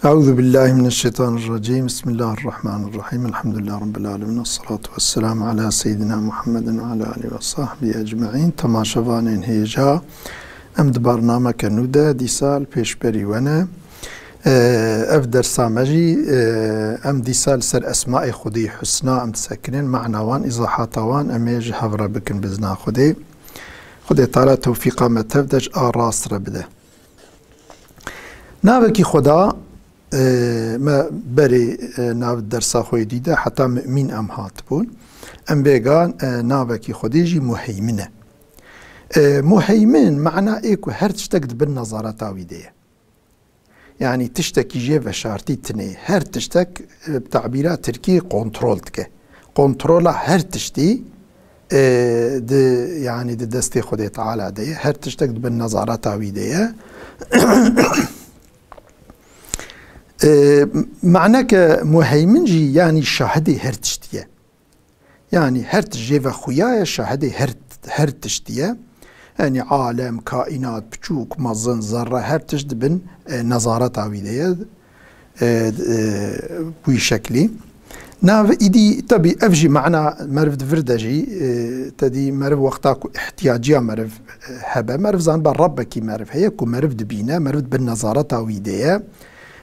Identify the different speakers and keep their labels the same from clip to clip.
Speaker 1: أعوذ بالله من الشيطان الرجيم. بسم الله الرحمن الرحيم. الحمد لله رب العالمين، والصلاة والسلام على سيدنا محمد وعلى آله وصحبه أجمعين. تماشاوانین هیجا ام د برنامه کنوده دی سال پیش بریونه اف درسا مجی ام دی سال سر اسماء خودی حسنا ام تسکنین معناوان اضاحاتوان امیج هفره بکن بزنا خودی تعالی توفیقا متفدج آراست را بده. ناوکی خدا ما بری ناو درسا خوی دیده حتی مؤمن ام هات بون ام بیگان ناوکی خودی جی مهیمنه. مهيمن معناه ايكو هر تشتك بالنظارة تاويدية، يعني تشتكي جي وشارتي تني هر تشتك بتعبيرات تركي كنترول تكه كنترولا هر تشتي يعني دستي خدي تعالى دي هر تشتك بالنظارة تاويدية. معناه مهيمن جي يعني شاهدي هر تشتيه، يعني هر تجي وخويا شاهدي هر تشتيه، يعني عالم كائنات بچوك مزن ذره هر تشت بن نظارة تعويدية بوي شكلي ناف ايدي طبي افجي معنا مرف دفردجي تدي مرف وقتاكو احتياجيا مرف هبه مرف زان بالربكي مرف هيكو مرف دبينا مرف بالنظارة تعويدية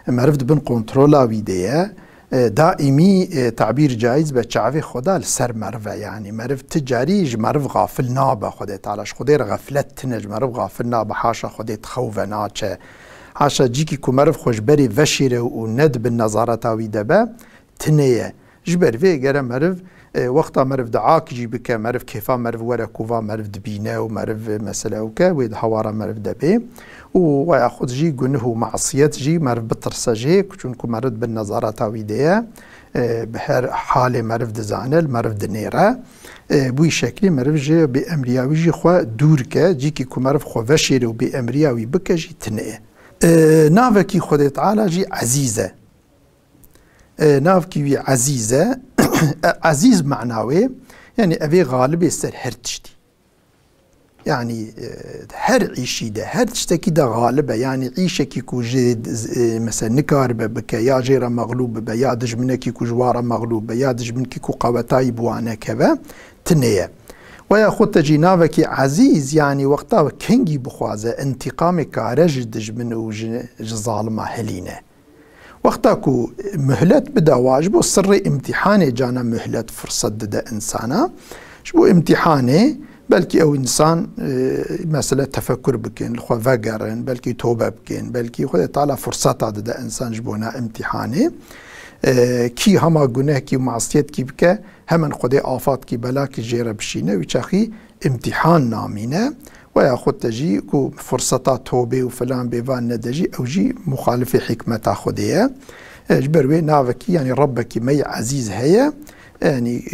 Speaker 1: مرف بن كنترولا ويدية دائمي تعبير جائز بچاوي خدا لسر مرفه، يعني مرف تجاريج مرف غافل نابه خدا تعالش خدا غفلت تنج مرف غافل نابه حاشا خدا تخوفه ناچه حاشا جيكي كو مرف خوشبري وشيره و ند بالنظارة تاويده با تنيه جبر في گره مرف وقتا مرف دعاك جي بك مرف كيفا مرف ورا كوفا مرف دبينه ومرف مسألة وكا ويد حوارا مرف دبي وياخذ جي قنه معصيت جي مرف بترسا جي كچونكو مرف بالنظارة تاويديه بحر حال مرف دزانل مرف دنيره بوي شكلي مرف جي بأمرياوي جي خوا دوركا جيكي كو مرف خوا وشيره بأمرياوي بك جي تنيه. نافكي خود تعالى جي عزيزة، نافكي عزيزة عزيز معناوي يعني أبي غالب يستر هر تشتي، يعني هر عيشي ده هر تشتكي ده غالبة، يعني عيشك يكو جد مثلا نكاربة بك يا جيرة مغلوبة بك يا دجمنك يكو جوارة مغلوبة يا دجمنك يكو قوتاي بوانا كذا تنية. ويا خود تجيناوك عزيز يعني وقتا كنجي بخوازة انتقام كارج دجمن وظالمة هلينة وقتاكو مهلت بدا واجبو سر امتحاني جانا مهلت فرصة دا انسانا شبو امتحاني بلكي او انسان مثلا تفكر بكين الخوا فقرن بلكي توبة بكين بلكي خود تعالى فرصة دا انسان جبونا امتحاني كي هما گناه كي معصيت كي بك همن خود آفات كي بلا كي جيرا بشينه ويشاخي امتحان نامينه وياخد تجي كو فرصة توبة وفلان بيفان ندجي او جي مخالف حكمة خودية جبروي نافكي يعني ربكي مي عزيز هي يعني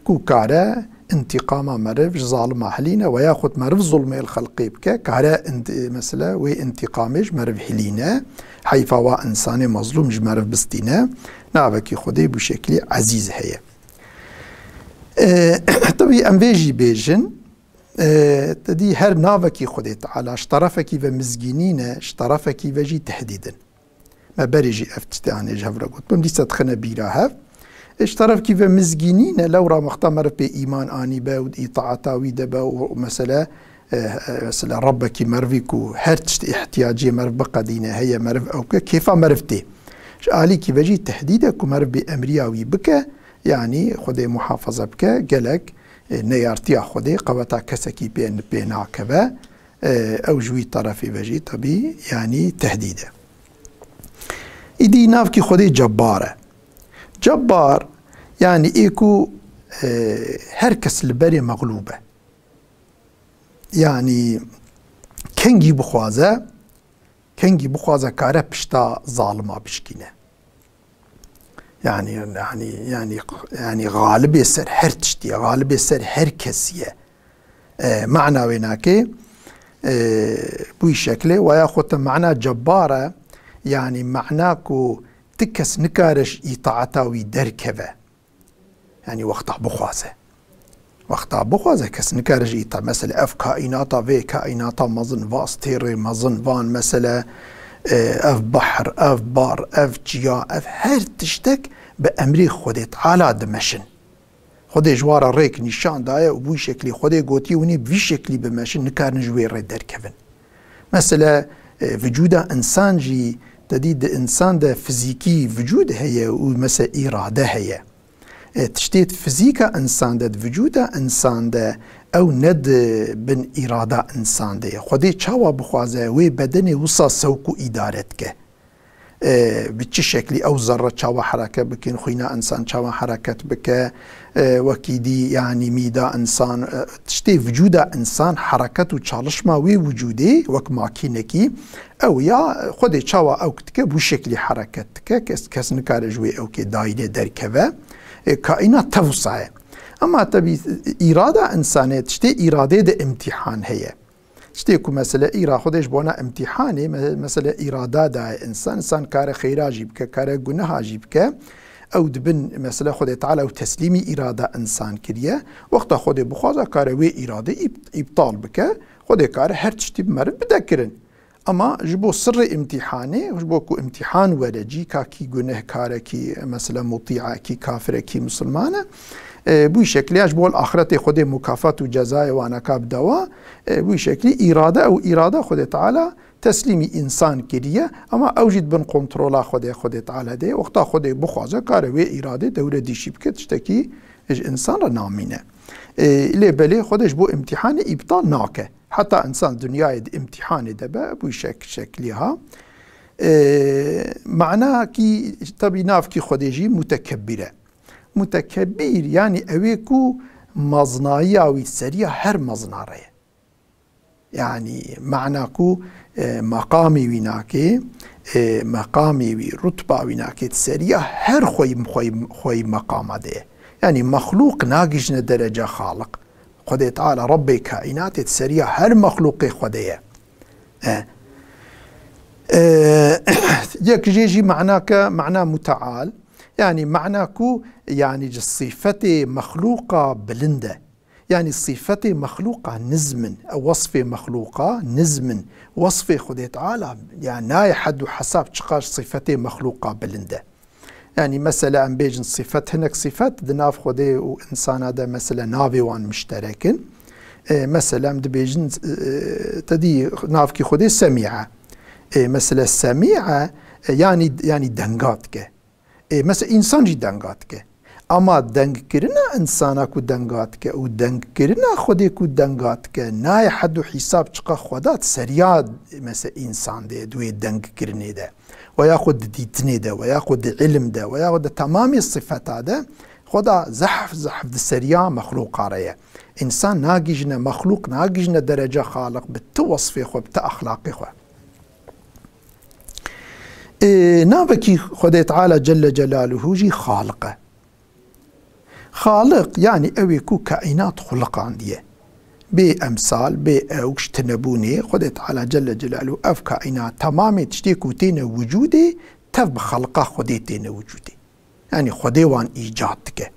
Speaker 1: كو كارا انتقام مرف ظالم حلينا وياخد مرف ظلم الخلقي بك كارا مثلا وانتقامج مرف حلينا حيفا انسان مظلوم مرف بستينا نافكي خودي بشكل عزيز هي. طبي امبيجي بيجن تدي هر نافكي خودي تعالى اشترفكي ومزجينين اشترفكي وجي تهديدا ما بريجي افتتاني جهفرا قلت بمدي ستخنا بيراها اشترفكي ومزجينين لو را مختمر بإيمان آني با وإطاعتا ويدبا ومثلا مثلا ربكي مرفيكو هر تشت احتياجي مرف بقدينة هي مرف أو كيفا مرفتي عليكي وجي تهديدك ومرف بأمرياوي بك يعني خودي محافظة بك قالك نيارتيا خودي قوتا كسكي بينا كبا او جوي طرفي بجي طبي يعني تهديده. ايدي نافكي خودي جبارة جبار يعني ايكو هركس البري مغلوبة، يعني كنجي بخوازة كارا بشتا ظالمة بشكينه يعني غالب يسر هر تشتي غالب يسر هر كسية معنى ويناكي بوي شكله وياخد معنى جبارة يعني معناكو تكس نكارش إطاعتا ويدركبه يعني وقتها بخوازه كس نكارش إطاع مثلا اف كائناتا في كائناتا مظن واستيري مظن وان مثلا اف بحر اف بار اف جیا اف هر تشتك بأمری خود تعالی دمشن خود جوارا ریک نشان دایه و بوی شکلی خود گوتی ونی بوی شکلی بمشن نکارن جوی ری درکبن مثلا وجود انسان جی تدید انسان ده فیزیکی وجود هيا و مثلا اراده هيا تشتيت فيزيكا انسان ده وجود انسان ده او ند بن اراده انسان ده خودی چاوا بخوازه وی بدن وصا سوکو ادارت که بچه شکلی او ذره چاوا حرکت بکن خوینا انسان چاوا حرکت بکه وكيدي يعني ميدا انسان تشتي وجود انسان حركت و çalışma وي وجودي وك ماكينكي او يا خودي چاوا او كتك بو شكلي حركت كس نكار جوي او كي دايره دركبه كائنات توسعه اما تبي اراده انسانيه تشتي اراده ده امتحان هي تشتي كو مثلا اراده خودش بونا امتحاني مثلا اراده ده انسان كار خير جيبك كار گناه جيبك او دبن مثلا خود تعالی و تسلیمی اراده انسان کریه وقتا خود بخوازه کار وی اراده ابطال بکه خود کار هر چشتی بمرد بده کرن اما جبو سر امتحانه جبو کو امتحان ورجی کا کی گناه کاره کی مثلا مطیعه کی کافره کی مسلمانه بوی شکلی اجبو الاخرت خود مکافات و جزای و انکاب دوا بوی شکلی اراده او اراده خود تعالی تسلیمی انسان کریه اما اوجد بن کنترولا خود تعالی ده وقتا خود بخوازه کار و اراده دوره دیشی بکه تشتکی انسان را نامینه لی بلی خودش بو امتحان ابطال ناکه حتی انسان دنیای امتحان ده بو شکلی ها معناه کی طبی ناف کی خودجی متکبره متکبر یعنی اوی کو مزنایی اوی سریع هر مزناره يعني معناكو مقامي ويناكي مقامي وي رتبة ويناكي تسريع هر خوي مقام ده يعني مخلوق ناقشنا درجة خالق خدي تعالى ربي كائنات تسريع هر مخلوق خديه يك جيجي معناك معناه متعال يعني معناكو يعني صفته مخلوقة بلنده يعني صفة مخلوقة نزمن أو وصفة مخلوقة نزمن وصفة خدي تعالى يعني ناي حد حساب تشقاش صفة مخلوقة بلنده يعني مثلا بيجن صفات هناك صفات دناف خدي وإنسان هذا مثلا نافي وان مشتركن مثلا بيجن تدي نافكي خدي سميعة مثلا سميعة يعني دنگاتك مثلا إنسان جي دنگاتك اما دنگ کرنا انسانا کو دنگات که او دنگ کرنا خودی کو دنگات که نای حد و حساب چقا خودات سریاد مثل انسان ده دوی دنگ کرنه ده و یا خود دیتنه ده و یا خود علم ده و یا خود تمامی صفت ده خدا زحف ده سریا مخلوق آره انسان ناگیجنه مخلوق ناگیجنه درجه خالق بتو وصفه خو بتو اخلاقی خو نابکی خود تعالی جل جلاله جي خالقه خالق يعني اوي كو كائنات خلقان ديه بأمثال بأوكش تنبوني خدت على جل جلاله اف كائنات تمامي تشتيكو تين وجودي تف خلقه خدي تين وجودي يعني خدي وان ايجادك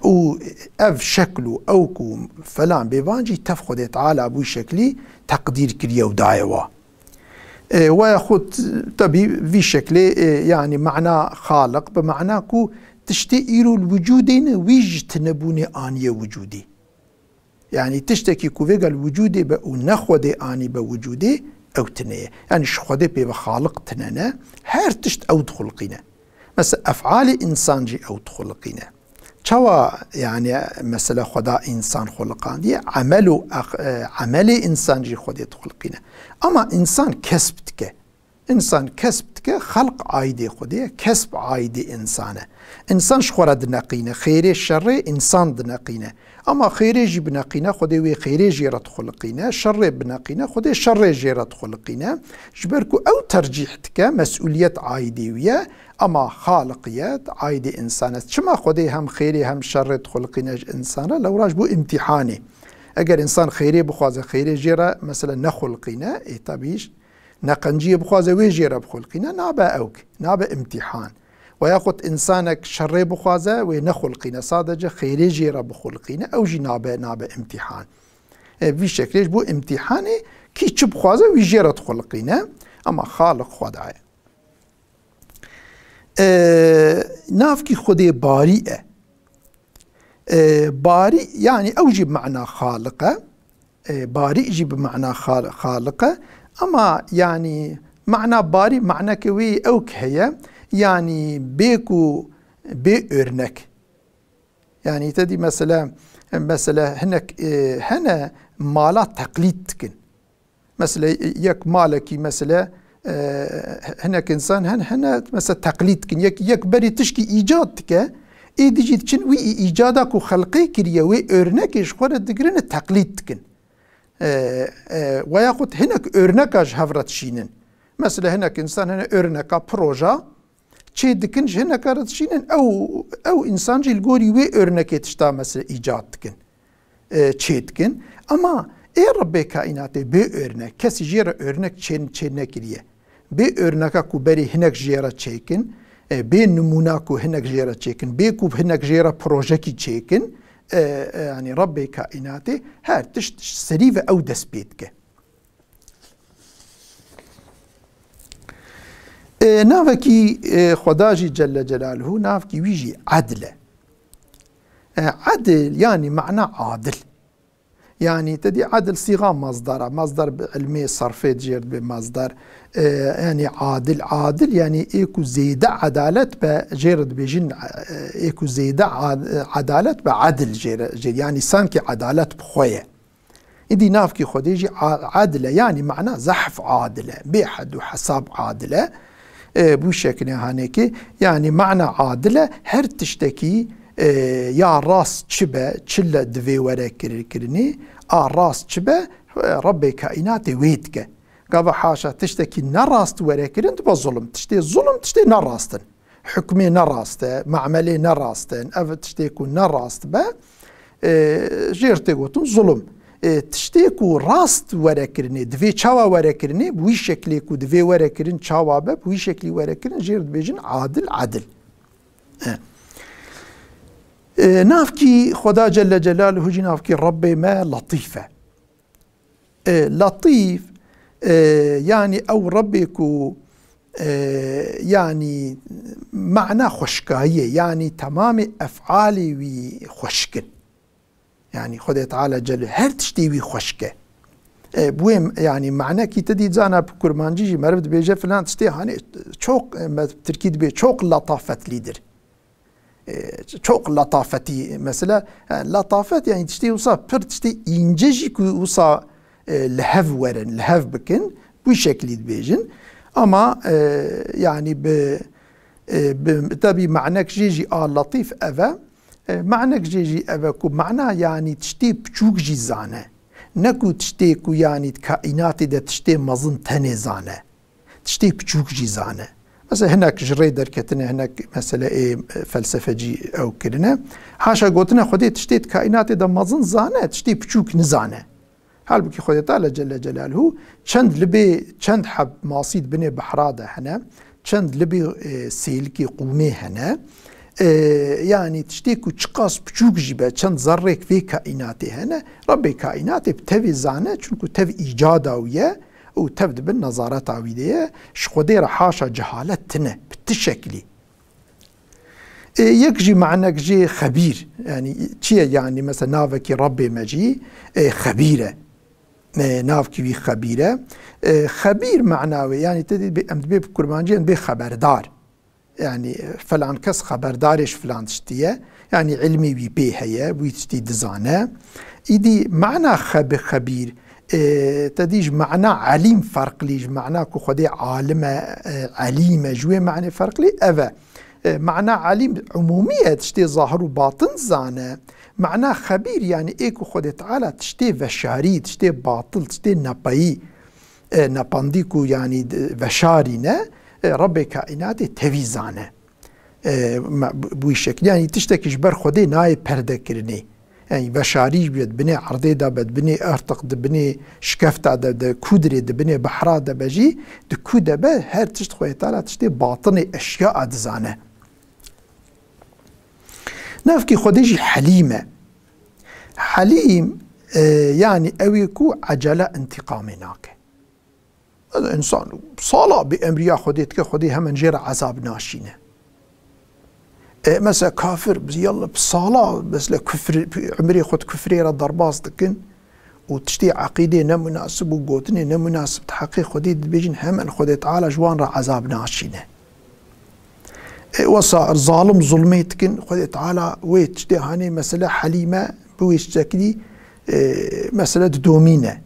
Speaker 1: او اف شكلو اوكو فلان بيفانجي تف خدت على ابو شكلي تقدير كريو دايوا وياخد طبي في شكله يعني معنى خالق بمعنى كو تشتي إيرو الوجودين ويج تنبوني آنية وجودي يعني تشتكي كوفيغا الوجودي بأو نخودي آني بوجودي أو تنية يعني شخودي بخالق تنانا هير تشت أو تخلقينا مثلا أفعال إنسان جي أو تخلقينا شوا يعني مثلا خدا إنسان خلقان دي عملي إنسان جي خودي تخلقينا أما إنسان كسبتك إنسان كسبتك خلق عايدي خودي كسب عايدي إنسانه إنسان شخورة دنقينه خيري شر إنسان دنقينه أما خيري جي بنقينه خودي وي خيري جيرة خلقينه شر بنقينه خودي شر جيرة خلقينه جبركو أو ترجيحتك مسؤولية عايدي ويا أما خالقيات عايدي إنسانه شما خودي هم خيري هم شر خلقينه إنسانه لو راجبو امتحاني أجر إنسان خيري بخوازه خيري جيرة مثلا نخلقينه إيه طبيش نقنجية بخوازه ويجيرة بخلقينه نابا أوك نابا امتحان وياخد إنسانك شر بخوازه ونخلقينه صادجة خيري جيرة بخلقينه أو جي نابا امتحان في شكلش بو امتحاني كي چ بخوازه وی جیرت خلقینه اما خالق خدایه. ناف کی خودی باریه، باري يعني أوجب معنى خالقه، باري يجيب معنى خالقه، أما يعني معنى باري معنى كوي أوك هي يعني بيكو بيرنك، يعني تدي مثلا هناك هنا مالات تقليد تكن، مثلا يك مالكي مثلا هناك إنسان هنا مثلا تقليد تكن يك بري تشكي إيجاد تكه ایدی جید چن وی ایجادا کو خلقی کریه وی örnekش خود دگرن تقلید کن و یا خود هنک örnekاش هفرت شینن. مثلا هنک انسان هنک örneka proje چه دکنش هنک هفرت شینن او انسان جیل گوری وی örneki تشتا مثلا ایجاد کن چه دکن. اما ای رب کائنات به örnek کسی جیره örnek چه نکریه به örneka کو بری هنک جیره چه کن بين نموناكو هناك جيرا تشيكن بيكو هناك جيرا بروجيكي تشيكن يعني ربي كائناتي هار تشت سريفة أو دسبيتك. نافكي خداجي جل جلاله نافكي ويجي عدله. عدل يعني معنى عادل، يعني تدي عدل صيغة مصدر علمي صرفي جيرد بمصدر يعني عادل يعني ايكو زيادة عدالة بجيرد بجن ايكو زيادة عدالة بعدل جير يعني سانكي عدالة بخوية. إدي نافكي خديجي عادلة يعني معناه زحف عادلة بحد وحساب عادلة بو شكل هانيكي يعني معنى عادلة هر تشتكي يا راس تشبه تشلا دفي ورا كرني راس تشبه ربي كائناتي ويتك قابا حاشا تشتكي نراست ورا كرن تبا ظلم تشتي نراستن حكمي نراست معملي نراستن اف تشتيكو نراست با جيرتيكو ظلم تشتيكو راست ورا كرني دفي تشاوا ورا كرني بوي شكليكو دفي ورا كرن تشاوا بوي شكلي ورا كرن جيرد بيجن عادل نافكي خدا جل جلاله جي نافكي ربي ما لطيفة لطيف يعني أو ربكو يعني معنى خشكاية يعني تمام أفعالي وي خشكن يعني خدا تعالى جل هر تشتي وي خشكه بويم يعني معنى كي تدي زانا بكرمانجي مربد بيجا فلان تشتي هاني çok تركيد بي çok لطافة ليدر çok لطافتي مثلا لطافت يعني تشتي وصا بر تشتي ينجي كو وصا لهف ورن لهف بكن بشكل بيجن اما يعني تبي معناك جيجي لطيف افا معناك جيجي افا كو معناه يعني تشتي بچوك جي زانه نكو تشتي كو يعني كائنات ده تشتي مظن تني زانه تشتي بچوك جي زانه. مثلا هناك جري دركتنا هناك مثلا فلسفة جي أو كرنا حاشا قوتنا خدي تشتيت كائنات دا مظن زانه تشتي بچوك نزانه حال بكي خدي تعالى جل جلاله چند لبي چند حب ماصيد بني بحرادة هنا چند لبي سيلكي قومي هنا يعني تشتيكو چقاس بچوك جيبه چند ذرك في كائنات هنا ربي كائنات بتوي زانه چونكو توي إيجاداوية او تبد بالنظارات عويدية شخودير حاشا جهالتنا بالتشكلي يكجي معناك جي خبير يعني چيه يعني مثلا نافكي ربي مجي خبيرة نافكي بي خبيرة خبير معناوي يعني تدي امد بي بكرمانجي بي خبردار يعني فلان كس خبردارش فلان تشتيه يعني علمي بي هيا بي تشتي دزانه ايدي معنى خبير تديج معنى عليم فرق ليج معنى كو خدي عالمة عليمة جوي معنى فرق لي أفا معنى عليم عمومية تشتي ظاهر وباطن زانة معنى خبير يعني ايكو خدي تعالى تشتي وشاري تشتي باطل تشتي نباي نبانديكو يعني وشارينا ربي كائنات تويزانة بوي شكل يعني تشتكي جبر خدي ناي پرده كرني يعني بشاريج بيد بني عرضي دا بد بني ارتق دا بني شكفتا دا كودري دا بني بحرا دا بجي دا كودا با هر تشت خوية تعالى تشتي باطني اشياء دزانه نافكي خديجي حليمة حليم يعني اويكو عجلة انتقامي ناكه هذا انسان صالة بامريا خديتك خدي هم جير عذاب ناشينه مثلا كافر بس يلا بصالة بس لكفر عمري خد كفري را ضرباس دكن وتشتي عقيدة نمناسب وقوتني نمناسب تحقيق خدي بيجن هم خدي تعالى جوان را عذاب ناشينه وصار ظالم ظلميتكن خدي تعالى ويتشتي هاني مسألة حليمة بويش تكلي مسألة دومينة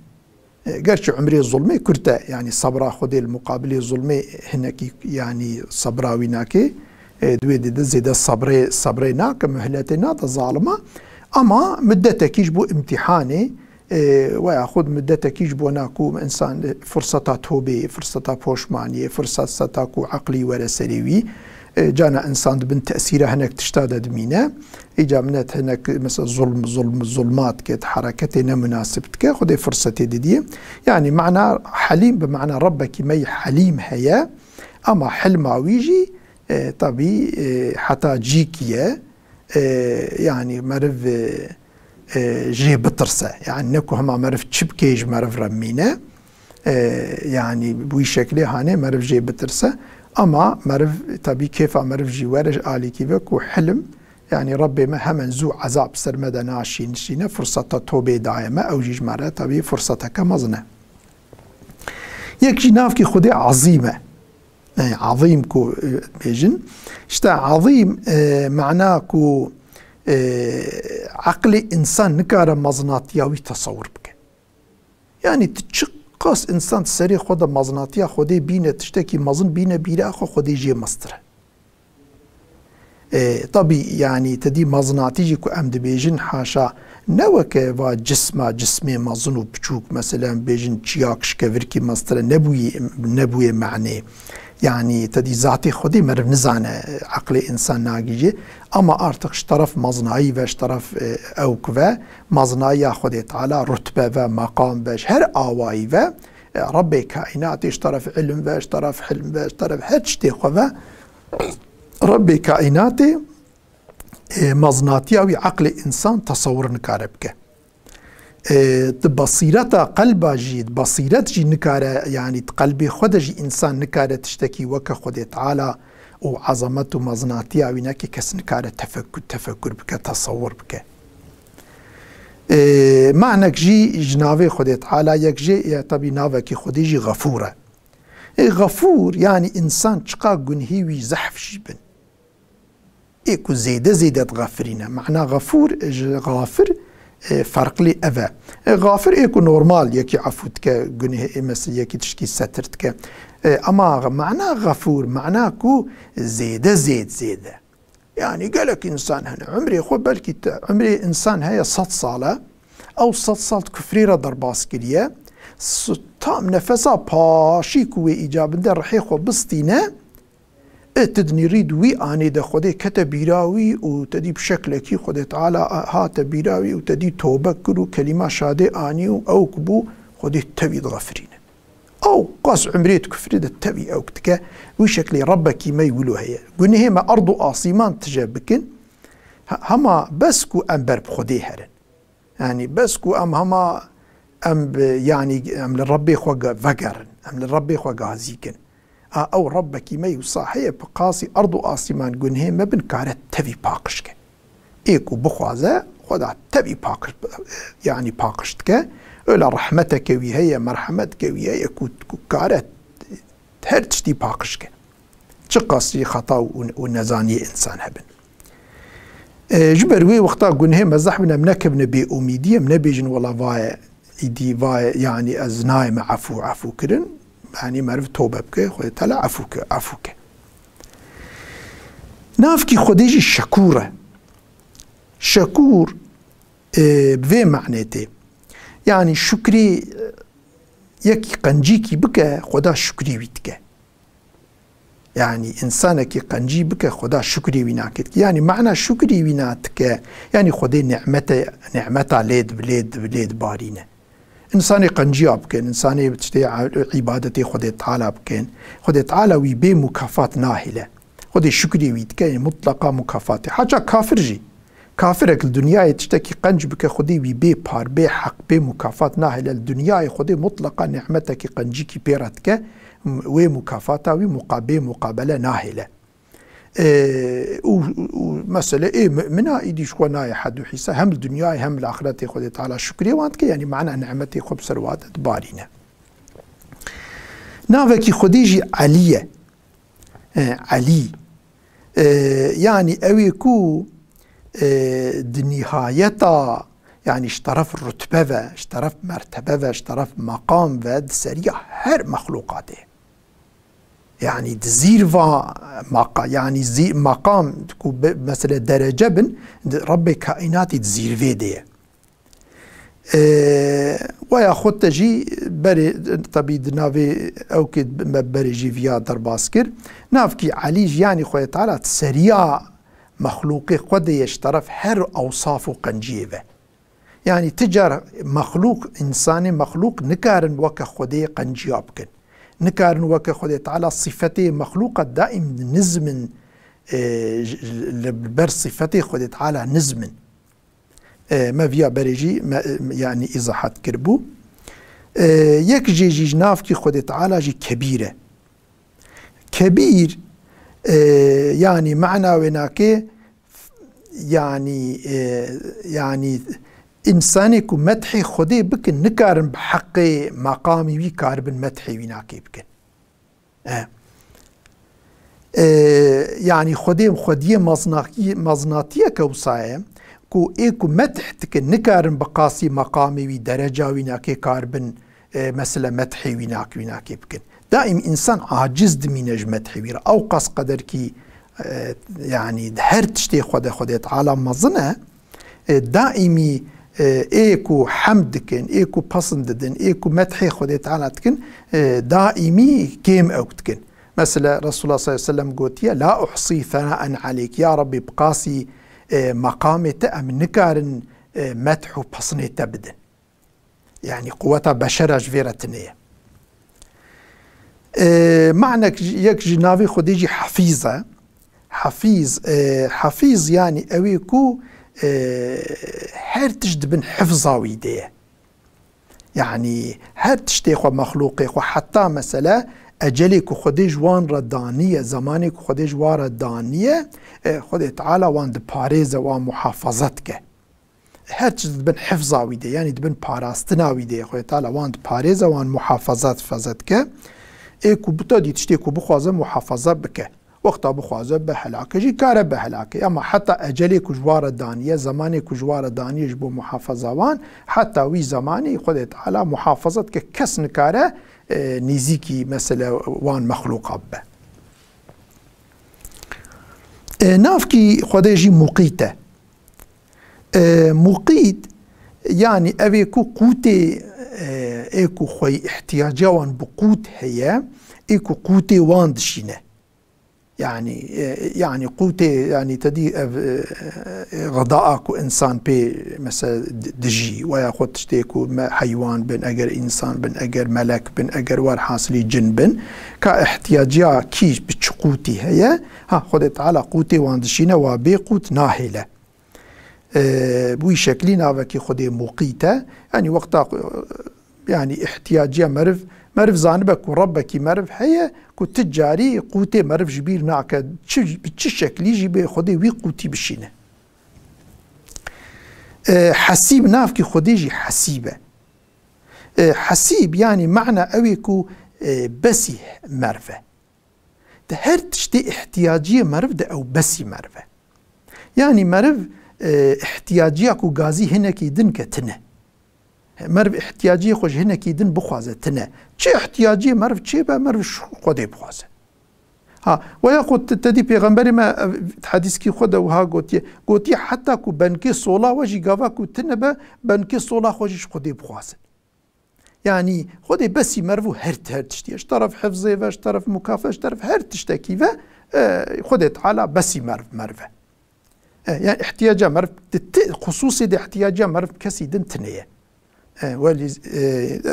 Speaker 1: قرش عمري الظلمي كرتا يعني صبرا خدي المقابلي الظلمي هناك يعني صبرا ويناكي دوي دي زيدا صبري ناك مهلتنا ظالمة اما مدتك يجبو امتحاني وياخذ مدتك يجبو ناكو انسان فرصة توبي فرصة بوشمانية فرصة تاكو عقلي ولا سريوي جانا انسان بن تاثيره هناك تشتاد دمينه اجا منت هناك مثلا ظلمات كت حركتنا مناسبتك خذي فرصه دي يعني معنى حليم بمعنى ربك مي حليم هيا اما حلما ويجي طبي حتى جيكيه يعني مرف جي بترسه يعني نكو هما مرف تشبكيج مرف رمينه يعني بوي شكله هاني مرف جي بترسه اما مرف طبي كيف مرف جوارج آلي كيفك وحلم يعني ربي ما همن زو عذاب سرمدا ناشي نشينا فرصة توبة دائمة او جيج مرة طبي فرصتك مزنة يكجي نافكي خدي عظيمة يعني عظيم كو بيجن اشتا عظيم معناه كو عقل انسان نكار مزناتياوي تصور بك يعني تشق قاس انسان سري خود مزناتيا خودي بينه تشتكي مزن بينه بيره اخو خودي جي مستره طبي يعني تدي مزناتي جيكو امد بيجن حاشا نوك و جسمي مزن وبچوك مثلا بيجن چياكش كفركي مستره نبوي معنى يعني تدي ذاتي خودي مرف نزانه عقل انسان ناجيجي اما ارتقش طرف مزناي وش طرف اوكفه مزناي خودي تعالى رتبه و مقام وش هر آواي و ربي كائناتش طرف علم وش طرف حلم وش طرف هرشتي خوه ربي كائناتي مزناتي او عقل انسان تصور نكاربك بصيرتا قلبا جيد بصيرت جي نكارة يعني قلبي خود جي انسان نكارة تشتكي وكا خود تعالى وعظمته مزناتيا ويناكي كس نكارة تفكر بك تصور بك معنى جي جناوي خود تعالى يك جي طبي ناوكي خود جي غفورة غفور يعني انسان تشقا قنهيوي زحف جيبن ايكو زيادة تغفرين معنى غفور غافر فرق لي أفا غافر إيكو نورمال يكي عفوتك قنه مثل يكي تشكي سترتك أما معنى غفور معناه كو زيادة يعني قالك إنسان هنا عمري خو بلكي عمري إنسان هيا 100 صالة أو 100 صالة كفريرة ضرباس كريه تام نفسها باشي كوي إيجاب در رحي خو بستينه تدني ريد وي آني ده خده كتب بيراوي وتدي بشكلكي خده تعالى هات بيراوي وتدي توبة كرو كلمة شادة آني أو كبو خده تبي تغفرين أو قاس عمريت كفري ده تبي أو كتك وشكلي ربك ما يقولوا هي قلنا هما أرض آسيمان تجابكن هما بسكو أمبر بخده هرن يعني بسكو هما يعني أم للربي خوغا فقرن أم للربي خوغا هزيكن او ربك ما يصاحي بقاسي ارض آسمان قنه ما بنكارت تبي باقشك ايكو بخوازه خدا تبي باقش يعني باقشتك ولا رحمتك وهي مرحمتك وهي كارت هرتشتي باقشك تشقاسي خطا ونزاني انسان هبن جبروي وقتا قنه مزحبنا منكبنا بأميدية منبيجن ولا فاي ايدي فاي يعني ازناي مع عفو كرن يعني معرف توبة بك خود تعالى عفوك نافكي خوديجي شكور بفي معناته يعني شكري يكي قنجيكي بك خدا شكري ويتك يعني إنسانك قنجي بك خدا شكري ويناكتك يعني معنى شكري ويناتك يعني خدي نعمتا ليد بارينه إنساني قنجيا بكين إنساني بتشتي عبادتي خدي تعالى بكين خدي تعالى ويبي مكافات ناهلة خدي شكري ويتكين مطلقة مكافاتي حاجة كافر جي كافرك الدنيا تشتكي قنج بك خدي بي بار بي حق بي مكافات ناهل الدنيا خدي مطلقا نعمتك قنجيك بيرتك ومكافاتا ومقابلة ناهلة. ومسألة منا إيدي شو ناي حد وحيسا هم الدنيا هم الآخرة خدي تعالى شكري وانتك يعني معنى نعمتي خب سروات بارينا. نافكي خديجي علية علي يعني أويكو دنهايتا يعني اشترف الرتبة اشترف مرتبة اشترف مقام ود سريع هر مخلوقاته يعني تزير يعني مقام مثلا درجة بن رب كائنات تزير فيديه ويا خود تجي بري طبيب نافي او كد بري جي فيا درباسكر نافكي عليج يعني خويا تعالى سريع مخلوقي قد يشترف هر اوصاف قنجيبه يعني تجار مخلوق انساني مخلوق نكارن وك خدي قنجيابكن نكارن وك خدي تعالى صفته مخلوقه دائم نزمن بر صفته خدي تعالى نزمن ما فيها بريجي يعني إذا حد كربو يك جي جناف كي خد تعالى جي كبيرة كبير يعني معنى وناكي يعني إنساني كو مدحي خدي بكن نكارن بحق مقامي وي كاربن مدحي وناكي بكن يعني خدي مزناتية كوصاية كو ايكو مدح تكن نكارن بقاسي مقامي وي درجة ويناكي كاربن مثلا مدحي ويناكي بكن دائم انسان عاجز دمينج مدحي ويرا او قاس قدر كي يعني هر تشتي خود تعالى مظنه دائمي ايكو حمدكن ايكو بسنددن ايكو مدحي خود تعالى تكن دائمي كيم اوتكن مثلا رسول الله صلى الله عليه وسلم قلت لا احصي ثناء عليك يا ربي بقاسي مقامي تأم نكارن مدح وبصني تبدن يعني قوة بشرة جفيرتنية معنى يك جنافي خديجي حفيظة حفيظ يعني أويكو هر تجد بن حفظة ويديه يعني هر تشتيخ مخلوقي وحتى مثلا أجلك خديج وان ردانية زمانك خديج وان ردانية خدي تعالى وان دباريزة وان محافظتك هر چیز دبن حفظة ويدي يعني دبن باراستنا ويدي خدي تعالى وان دباريزة وان محافظات فزتك ايكو بتادي تشتيكو بخوازة محافظة بك وقتا بخوازة بحلاك جي كاره بحلاك اما حتى أجلك جوار دانية زمانك جوار دانية جبو محافظة وان حتى وي زماني خدي تعالى محافظتك كس نكاره نزيكي مثلا وان مخلوق به نافكي خديجي مقيتة مقيت يعني أبيكو قوتي ايكو خوي احتياجا وان بقوت هي ايكو قوتي وان دشينه يعني قوتي يعني تدي غذاءك انسان بي مثلا دجي وياخذ تشتيكو حيوان بن اجر انسان بن اجر ملك بن اجر والحاصلي جن بن كاحتياجيا كيش بتشقوتي هي ها خذت على قوتي واندشينا وبي قوت ناهله بوي شكلي نافكي خدي مقيته يعني وقتا يعني احتياجيا مرف زانبك وربك مرف هي كنت تجاري قوتي مرف جبير ناكا بتش شكل يجي بخدي وي قوتي بشينه حسيب نافكي خديجي حسيبه حسيب يعني معنى اويكو بسي مرفه ده هر تشتي احتياجيه مرف ده او بسي مرفه يعني مرف احتياجيه كو غازي هنكي دنك تنه مرف احتياجي خوش هنا كيدن بخوازه تنه چه احتياجي مرف چه با مرف خودي بخوازه ها وياخد تدي پیغمبر ما حديث كي خود وها قوتي حتى كو بنكي صولا وجي غاوا كو تنه با بنكي صولا خوش خودي بخوازه يعني خودي بس مرفو هر تشتي اش طرف حفظي واش طرف مكافاه اش طرف هر تشتكي و خودي تعالى بس مرف يعني احتياجا مرف خصوصي دي احتياجا مرف كسي دن تنيه ولي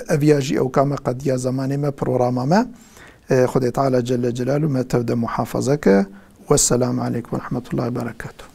Speaker 1: أفياجي أو كما قد يا زمان ما بروراما ما خدي تعالى جل جلاله ما تبدأ محافظك والسلام عليكم ورحمة الله وبركاته.